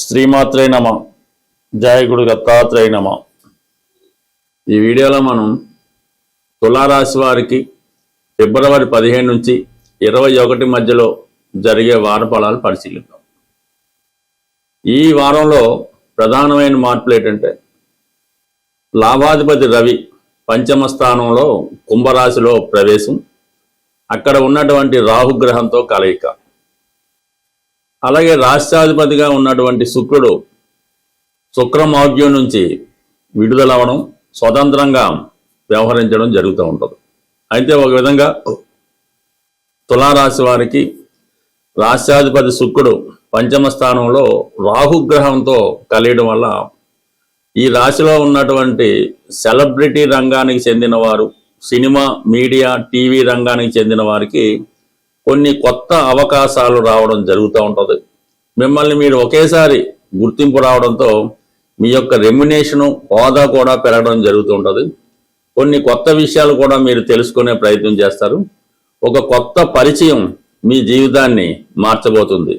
శ్రీమాత్రే నమ. జయ గురు దత్తాత్రేయ నమ. ఈ వీడియోలో మనం తులారాశి వారికి ఫిబ్రవరి 15 నుంచి 21 మధ్యలో జరిగే వార ఫలాలు పరిశీలిద్దాం. ఈ వారంలో ప్రధానమైన మార్పులు ఏంటంటే, లాభాధిపతి రవి పంచమ స్థానంలో కుంభరాశిలో ప్రవేశం, అక్కడ ఉన్నటువంటి రాహుగ్రహంతో కలయిక, అలాగే రాష్ట్రాధిపతిగా ఉన్నటువంటి శుక్రుడు శుక్రమౌఢ్యం నుంచి విడుదలవ్వడం, స్వతంత్రంగా వ్యవహరించడం జరుగుతూ ఉంటుంది. అయితే ఒక విధంగా తులారాశి వారికి రాష్ట్రాధిపతి శుక్రుడు పంచమ స్థానంలో రాహుగ్రహంతో కలియడం వల్ల ఈ రాశిలో ఉన్నటువంటి సెలబ్రిటీ రంగానికి చెందిన వారు, సినిమా, మీడియా, టీవీ రంగానికి చెందిన వారికి కొన్ని కొత్త అవకాశాలు రావడం జరుగుతూ ఉంటుంది. మిమ్మల్ని మీరు ఒకేసారి గుర్తింపు రావడంతో మీ యొక్క రెమ్యునేషను, హోదా కూడా పెరగడం జరుగుతూ ఉంటుంది. కొన్ని కొత్త విషయాలు కూడా మీరు తెలుసుకునే ప్రయత్నం చేస్తారు. ఒక కొత్త పరిచయం మీ జీవితాన్ని మార్చబోతుంది.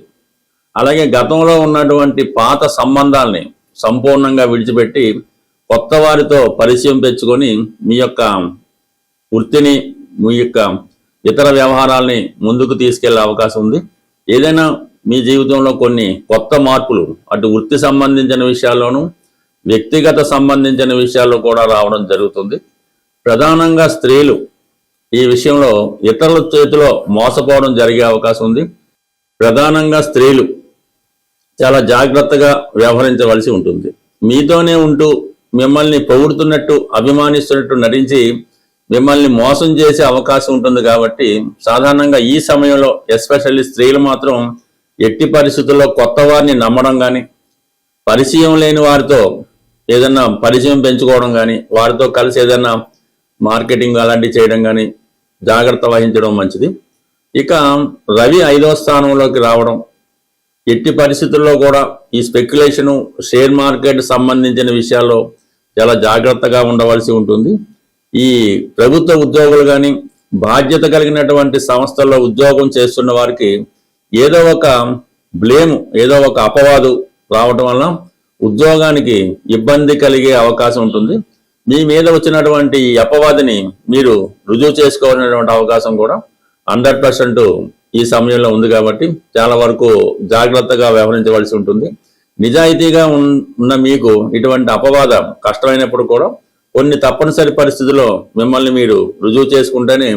అలాగే గతంలో ఉన్నటువంటి పాత సంబంధాలని సంపూర్ణంగా విడిచిపెట్టి కొత్త వారితో పరిచయం పెంచుకొని మీ యొక్క వృత్తిని, మీ యొక్క ఇతర వ్యవహారాల్ని ముందుకు తీసుకెళ్లే అవకాశం ఉంది. ఏదైనా మీ జీవితంలో కొన్ని కొత్త మార్పులు అటు వృత్తి సంబంధించిన విషయాల్లోనూ, వ్యక్తిగత సంబంధించిన విషయాల్లో కూడా రావడం జరుగుతుంది. ప్రధానంగా స్త్రీలు ఈ విషయంలో ఇతరుల చేతిలో మోసపోవడం జరిగే అవకాశం ఉంది. ప్రధానంగా స్త్రీలు చాలా జాగ్రత్తగా వ్యవహరించవలసి ఉంటుంది. మీతోనే ఉంటూ మిమ్మల్ని పొగుడుతున్నట్టు, అభిమానిస్తున్నట్టు నటించి మిమ్మల్ని మోసం చేసే అవకాశం ఉంటుంది. కాబట్టి సాధారణంగా ఈ సమయంలో ఎస్పెషల్లీ స్త్రీలు మాత్రం ఎట్టి పరిస్థితుల్లో కొత్త వారిని నమ్మడం కానీ, పరిచయం లేని వారితో ఏదన్నా పరిచయం పెంచుకోవడం కానీ, వారితో కలిసి ఏదన్నా మార్కెటింగ్ అలాంటివి చేయడం కానీ జాగ్రత్త వహించడం మంచిది. ఇక రవి 5వ స్థానంలోకి రావడం, ఎట్టి పరిస్థితుల్లో కూడా ఈ స్పెక్యులేషను, షేర్ మార్కెట్ సంబంధించిన విషయాల్లో చాలా జాగ్రత్తగా ఉండవలసి ఉంటుంది. ఈ ప్రభుత్వ ఉద్యోగులు కానీ, బాధ్యత కలిగినటువంటి సంస్థల్లో ఉద్యోగం చేస్తున్న వారికి ఏదో ఒక బ్లేమ్, ఏదో ఒక అపవాదు రావటం వల్ల ఉద్యోగానికి ఇబ్బంది కలిగే అవకాశం ఉంటుంది. మీ మీద వచ్చినటువంటి ఈ అపవాదిని మీరు రుజువు చేసుకోవాలనేటువంటి అవకాశం కూడా 100% ఈ సమయంలో ఉంది. కాబట్టి చాలా వరకు జాగ్రత్తగా వ్యవహరించవలసి ఉంటుంది. నిజాయితీగా ఉన్న మీకు ఇటువంటి అపవాదం కష్టమైనప్పుడు కూడా కొన్ని తప్పనిసరి పరిస్థితుల్లో మిమ్మల్ని మీరు రుజువు చేసుకుంటేనే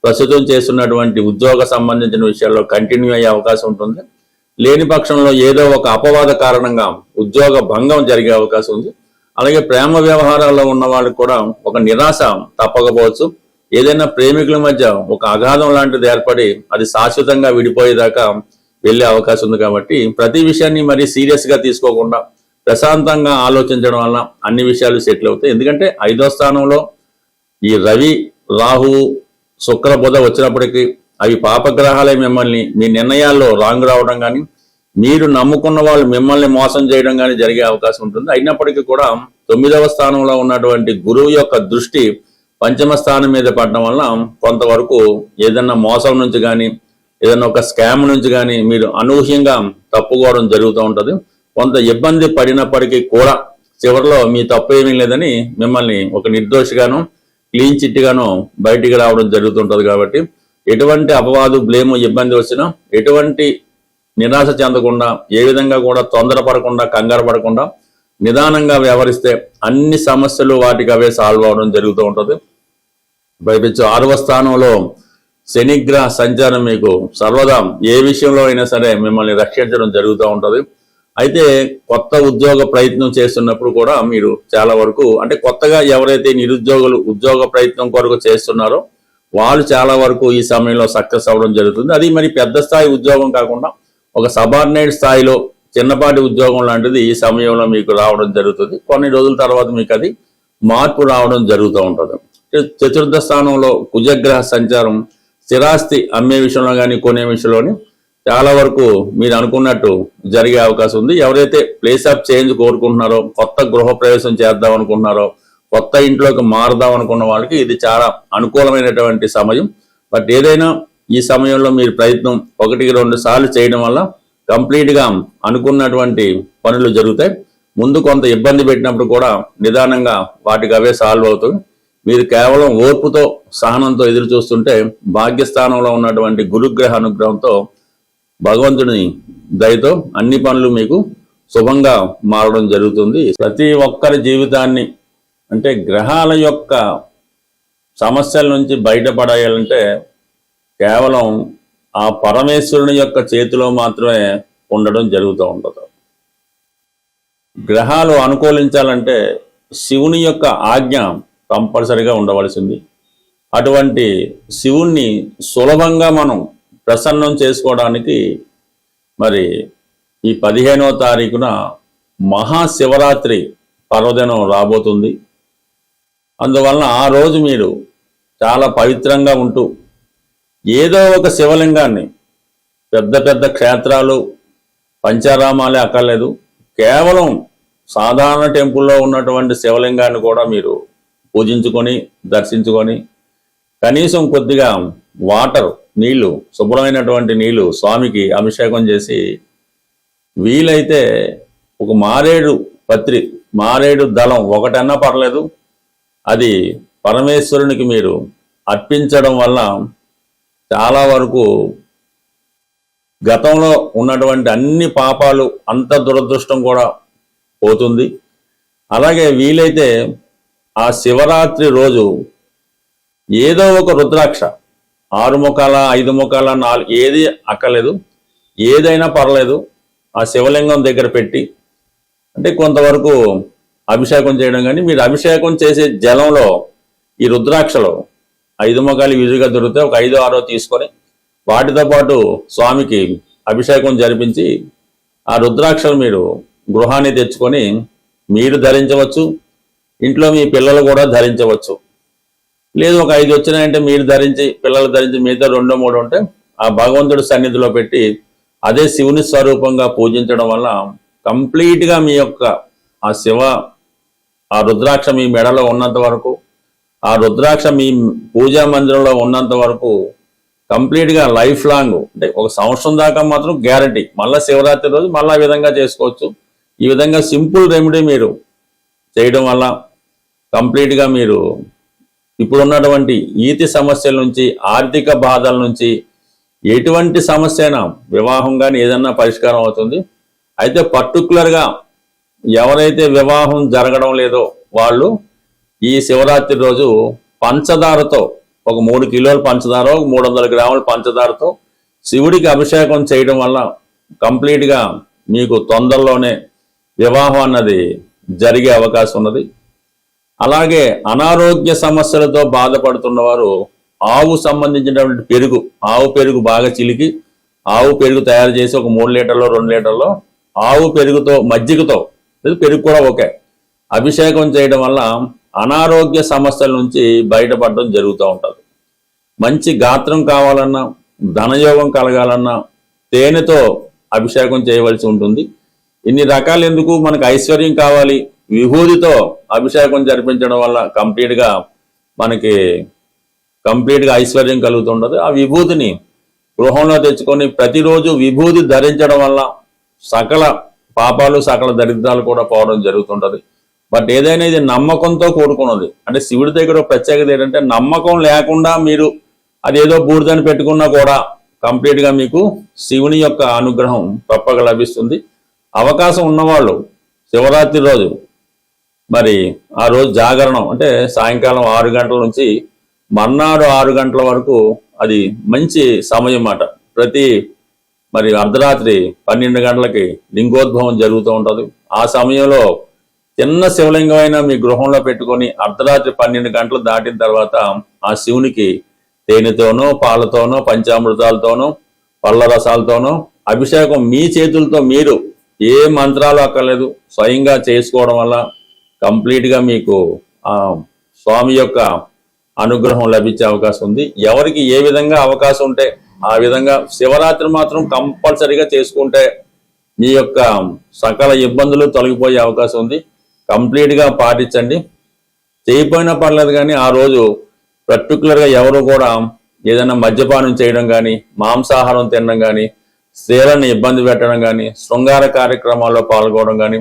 ప్రస్తుతం చేస్తున్నటువంటి ఉద్యోగ సంబంధించిన విషయాల్లో కంటిన్యూ అయ్యే అవకాశం ఉంటుంది. లేని పక్షంలో ఏదో ఒక అపవాద కారణంగా ఉద్యోగ భంగం జరిగే అవకాశం ఉంది. అలాగే ప్రేమ వ్యవహారాల్లో ఉన్న వాళ్ళకి కూడా ఒక నిరాశ తప్పకపోవచ్చు. ఏదైనా ప్రేమికుల మధ్య ఒక అగాధం లాంటిది ఏర్పడి అది శాశ్వతంగా విడిపోయేదాకా వెళ్ళే అవకాశం ఉంది. కాబట్టి ప్రతి విషయాన్ని మరీ సీరియస్గా తీసుకోకుండా ప్రశాంతంగా ఆలోచించడం వల్ల అన్ని విషయాలు సెటిల్ అవుతాయి. ఎందుకంటే 5వ స్థానంలో ఈ రవి, రాహు, శుక్ర, బుధ వచ్చినప్పటికీ అవి పాపగ్రహాలే మిమ్మల్ని మీ నిర్ణయాల్లో రాంగ్ రావడం కానీ, మీరు నమ్ముకున్న వాళ్ళు మిమ్మల్ని మోసం చేయడం కానీ జరిగే అవకాశం ఉంటుంది. అయినప్పటికీ కూడా 9వ స్థానంలో ఉన్నటువంటి గురువు యొక్క దృష్టి పంచమ స్థానం మీద పడడం వల్ల కొంతవరకు ఏదన్నా మోసం నుంచి కానీ, ఏదన్నా ఒక స్కామ్ నుంచి కానీ మీరు అనూహ్యంగా తప్పుకోవడం జరుగుతూ ఉంటుంది. కొంత ఇబ్బంది పడినప్పటికీ కూడా చివరిలో మీ తప్పు ఏమీ లేదని మిమ్మల్ని ఒక నిర్దోషిగాను, క్లీన్ చిట్గాను బయటికి రావడం జరుగుతుంటుంది. కాబట్టి ఎటువంటి అపవాదు, బ్లేము, ఇబ్బంది వచ్చినా ఎటువంటి నిరాశ చెందకుండా, ఏ విధంగా కూడా తొందరపడకుండా, కంగారు పడకుండా నిదానంగా వ్యవహరిస్తే అన్ని సమస్యలు వాటికి అవే సాల్వ్ అవడం జరుగుతూ ఉంటుంది. పైపెచ్చు 6వ స్థానంలో శనిగ్రహ సంచారం మీకు సర్వదా ఏ విషయంలో అయినా సరే మిమ్మల్ని రక్షించడం జరుగుతూ ఉంటుంది. అయితే కొత్త ఉద్యోగ ప్రయత్నం చేస్తున్నప్పుడు కూడా మీరు చాలా వరకు, అంటే కొత్తగా ఎవరైతే నిరుద్యోగులు ఉద్యోగ ప్రయత్నం కొరకు చేస్తున్నారో వాళ్ళు చాలా వరకు ఈ సమయంలో సక్సెస్ అవ్వడం జరుగుతుంది. అది మరి పెద్ద స్థాయి ఉద్యోగం కాకుండా ఒక సబార్డినేట్ స్థాయిలో చిన్నపాటి ఉద్యోగం లాంటిది ఈ సమయంలో మీకు రావడం జరుగుతుంది. కొన్ని రోజుల తర్వాత మీకు అది మార్పు రావడం జరుగుతూ ఉంటుంది. 4వ స్థానంలో కుజగ్రహ సంచారం స్థిరాస్తి అమ్మే విషయంలో కానీ, కొనే విషయంలోని చాలా వరకు మీరు అనుకున్నట్టు జరిగే అవకాశం ఉంది. ఎవరైతే ప్లేస్ ఆఫ్ చేంజ్ కోరుకుంటున్నారో, కొత్త గృహ ప్రవేశం చేద్దాం అనుకుంటున్నారో, కొత్త ఇంట్లోకి మారుదాం అనుకున్న వాళ్ళకి ఇది చాలా అనుకూలమైనటువంటి సమయం. బట్ ఏదైనా ఈ సమయంలో మీరు ప్రయత్నం 1-2 సార్లు చేయడం వల్ల కంప్లీట్గా అనుకున్నటువంటి పనులు జరుగుతాయి. ముందు కొంత ఇబ్బంది పెట్టినప్పుడు కూడా నిదానంగా వాటికి అవే సాల్వ్ అవుతాయి. మీరు కేవలం ఓర్పుతో సహనంతో ఎదురు చూస్తుంటే భాగ్యస్థానంలో ఉన్నటువంటి గురుగ్రహ అనుగ్రహంతో భగవంతుని దయతో అన్ని పనులు మీకు శుభంగా మారడం జరుగుతుంది. ప్రతి ఒక్కరి జీవితాన్ని అంటే గ్రహాల యొక్క సమస్యల నుంచి బయటపడాలంటే కేవలం ఆ పరమేశ్వరుని యొక్క చేతిలో మాత్రమే ఉండడం జరుగుతూ ఉంటుంది. గ్రహాలు అనుకూలించాలంటే శివుని యొక్క ఆజ్ఞ కంపల్సరిగా ఉండవలసింది. అటువంటి శివుణ్ణి సులభంగా మనం ప్రసన్నం చేసుకోవడానికి మరి ఈ 15వ తారీఖున మహాశివరాత్రి పర్వదినం రాబోతుంది. అందువలన ఆ రోజు మీరు చాలా పవిత్రంగా ఉంటూ ఏదో ఒక శివలింగాన్ని, పెద్ద పెద్ద క్షేత్రాలు పంచారామాలే అక్కర్లేదు, కేవలం సాధారణ టెంపుల్లో ఉన్నటువంటి శివలింగాన్ని కూడా మీరు పూజించుకొని దర్శించుకొని కనీసం కొద్దిగా వాటర్ నీళ్లు, శుభ్రమైనటువంటి నీళ్లు స్వామికి అభిషేకం చేసి వీలైతే ఒక మారేడు దళం ఒకటన్నా పర్లేదు, అది పరమేశ్వరునికి మీరు అర్పించడం వల్ల చాలా వరకు గతంలో ఉన్నటువంటి అన్ని పాపాలు, అంత దురదృష్టం కూడా పోతుంది. అలాగే వీలైతే ఆ శివరాత్రి రోజు ఏదో ఒక రుద్రాక్ష 6 ముఖాల 5 ముఖాల 4 ఏది అక్కర్లేదు, ఏదైనా పర్లేదు, ఆ శివలింగం దగ్గర పెట్టి అంటే కొంతవరకు అభిషేకం చేయడం. కానీ మీరు అభిషేకం చేసే జలంలో ఈ రుద్రాక్షలో 5 ముఖాలు ఈజీగా దొరుకుతాయి, ఒక 5-6 తీసుకొని వాటితో పాటు స్వామికి అభిషేకం జరిపించి ఆ రుద్రాక్షలు మీరు గృహాన్ని తెచ్చుకొని మీరు ధరించవచ్చు, ఇంట్లో మీ పిల్లలు కూడా ధరించవచ్చు. లేదు ఒక 5 వచ్చినాయంటే మీరు ధరించి పిల్లలు ధరించి మిగతా 2-3 ఉంటే ఆ భగవంతుడి సన్నిధిలో పెట్టి అదే శివుని స్వరూపంగా పూజించడం వల్ల కంప్లీట్గా మీ యొక్క ఆ రుద్రాక్ష మీ మెడలో ఉన్నంత వరకు, ఆ రుద్రాక్ష మీ పూజా మందిరంలో ఉన్నంత వరకు కంప్లీట్గా లైఫ్ లాంగ్ అంటే 1 సంవత్సరం దాకా మాత్రం గ్యారంటీ. మళ్ళీ శివరాత్రి రోజు మళ్ళీ ఆ విధంగా చేసుకోవచ్చు. ఈ విధంగా సింపుల్ రెమెడీ మీరు చేయడం వల్ల కంప్లీట్గా మీరు ఇప్పుడున్నటువంటి ఈతి సమస్యల నుంచి, ఆర్థిక బాధల నుంచి, ఎటువంటి సమస్య అయినా వివాహం కానీ ఏదన్నా పరిష్కారం అవుతుంది. అయితే పర్టికులర్గా ఎవరైతే వివాహం జరగడం లేదో వాళ్ళు ఈ శివరాత్రి రోజు పంచదారతో ఒక 3 కిలోల పంచదార, 300 గ్రాముల పంచదారతో శివుడికి అభిషేకం చేయడం వల్ల కంప్లీట్గా మీకు తొందరలోనే వివాహం అన్నది జరిగే అవకాశం ఉన్నది. అలాగే అనారోగ్య సమస్యలతో బాధపడుతున్న వారు ఆవు సంబంధించినటువంటి ఆవు పెరుగు బాగా చిలికి ఆవు పెరుగు తయారు చేసి ఒక 3 లీటర్లో 2 లీటర్లో ఆవు పెరుగుతో మజ్జిగతో పెరుగు కూడా ఓకే అభిషేకం చేయడం వల్ల అనారోగ్య సమస్యల నుంచి బయటపడడం జరుగుతూ ఉంటుంది. మంచి గాత్రం కావాలన్నా, ధనయోగం కలగాలన్నా తేనెతో అభిషేకం చేయవలసి ఉంటుంది. ఇన్ని రకాలు ఎందుకు, మనకు ఐశ్వర్యం కావాలి, విభూతితో అభిషేకం జరిపించడం వల్ల కంప్లీట్గా ఐశ్వర్యం కలుగుతుంటుంది. ఆ విభూతిని గృహంలో తెచ్చుకొని ప్రతిరోజు విభూతి ధరించడం వల్ల సకల పాపాలు, సకల దరిద్రాలు కూడా పోవడం జరుగుతుంటుంది. బట్ ఏదైనా ఇది నమ్మకంతో కూడుకున్నది. అంటే శివుడి దగ్గర ప్రత్యేకత ఏంటంటే నమ్మకం లేకుండా మీరు అదేదో బూడిదని పెట్టుకున్నా కూడా కంప్లీట్గా మీకు శివుని యొక్క అనుగ్రహం తప్పక లభిస్తుంది. అవకాశం ఉన్నవాళ్ళు శివరాత్రి రోజు మరి ఆ రోజు జాగరణం అంటే సాయంకాలం 6 గంటల నుంచి మర్నాడు 6 గంటల వరకు అది మంచి సమయం అన్నమాట. మరి అర్ధరాత్రి 12 గంటలకి లింగోద్భవం జరుగుతూ ఉంటుంది. ఆ సమయంలో చిన్న శివలింగమైనా మీ గృహంలో పెట్టుకొని అర్ధరాత్రి 12 గంటలు దాటిన తర్వాత ఆ శివునికి తేనెతోనో, పాలతోనో, పంచామృతాలతోనో, పళ్ళ రసాలతోనో అభిషేకం మీ చేతులతో మీరు ఏ మంత్రాలు అక్కర్లేదు స్వయంగా చేసుకోవడం వల్ల కంప్లీట్గా మీకు ఆ స్వామి యొక్క అనుగ్రహం లభించే అవకాశం ఉంది. ఎవరికి ఏ విధంగా అవకాశం ఉంటే ఆ విధంగా శివరాత్రి మాత్రం కంపల్సరీగా చేసుకుంటే మీ యొక్క సకల ఇబ్బందులు తొలగిపోయే అవకాశం ఉంది. కంప్లీట్గా పాటించండి. చేయకపోయినా పర్లేదు, కానీ ఆ రోజు పర్టికులర్గా ఎవరు కూడా ఏదైనా మద్యపానం చేయడం కానీ, మాంసాహారం తినడం కానీ, స్త్రీలను ఇబ్బంది పెట్టడం కానీ, శృంగార కార్యక్రమాల్లో పాల్గొనడం కానీ,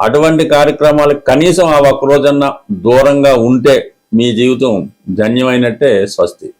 అటువంటి కార్యక్రమాలకు కనీసం ఆ ఒక్క రోజన్నా దూరంగా ఉంటే మీ జీవితం ధన్యమైనట్టే. స్వస్తి.